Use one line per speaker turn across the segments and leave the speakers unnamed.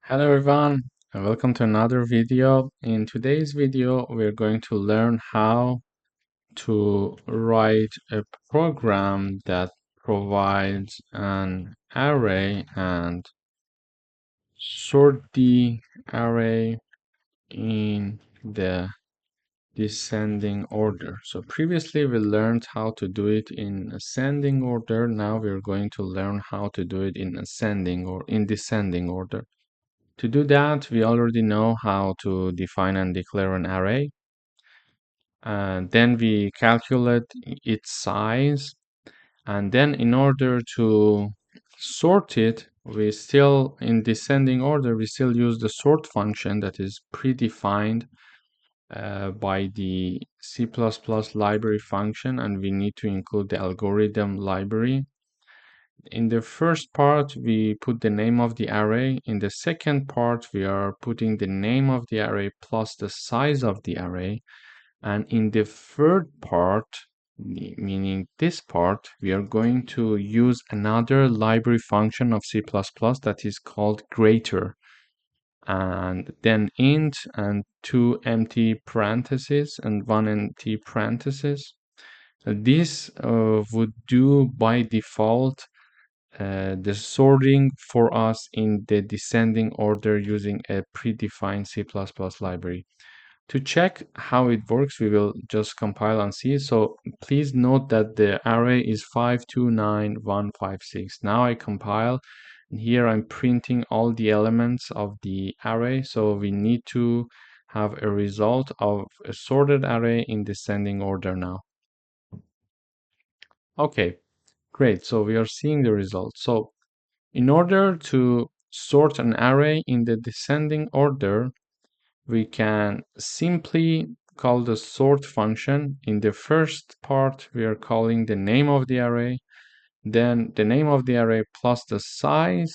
Hello everyone, and welcome to another video. In today's video, we're going to learn how to write a program that provides an array and sort the array in the descending order. So previously we learned how to do it in ascending order. Now we're going to learn how to do it in ascending or in descending order. To do that, we already know how to define and declare an array. And then we calculate its size. And then in order to sort it, we still, in descending order, we still use the sort function that is predefined by the C++ library function, and we need to include the algorithm library. In the first part, we put the name of the array. In the second part, we are putting the name of the array plus the size of the array. And in the third part, meaning this part, we are going to use another library function of C++ that is called greater. And then int and two empty parentheses and one empty parenthesis. This would do by default the sorting for us in the descending order using a predefined C++ library. To check how it works, we will just compile and see. So please note that the array is 529156. Now I compile, and here I'm printing all the elements of the array. So we need to have a result of a sorted array in descending order now. Okay, great. So we are seeing the result. So in order to sort an array in the descending order, we can simply call the sort function. In the first part, we are calling the name of the array, then the name of the array plus the size.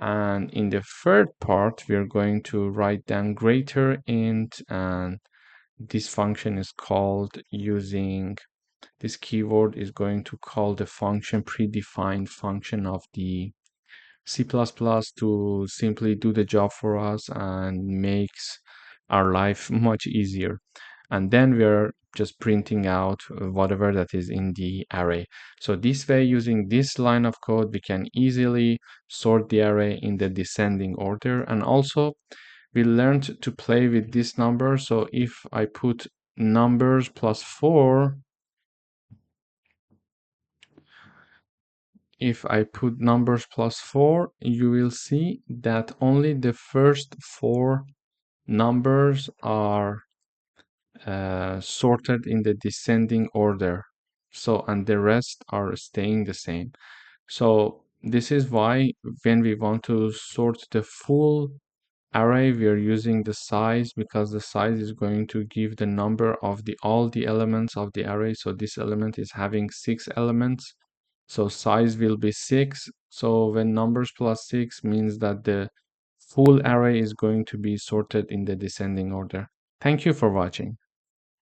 And in the third part, we are going to write down greater int, and this function is called using this keyword is going to call the function predefined function of the C++ to simply do the job for us and makes our life much easier. And then we're just printing out whatever that is in the array. So this way, using this line of code, we can easily sort the array in the descending order. And also we learned to play with this number. So if I put numbers plus 4, if I put numbers plus 4, you will see that only the first 4 numbers are sorted in the descending order. So, and the rest are staying the same. So this is why when we want to sort the full array, we are using the size, because the size is going to give the number of all the elements of the array. So this element is having 6 elements. So size will be 6. So when numbers plus 6 means that the full array is going to be sorted in the descending order. Thank you for watching.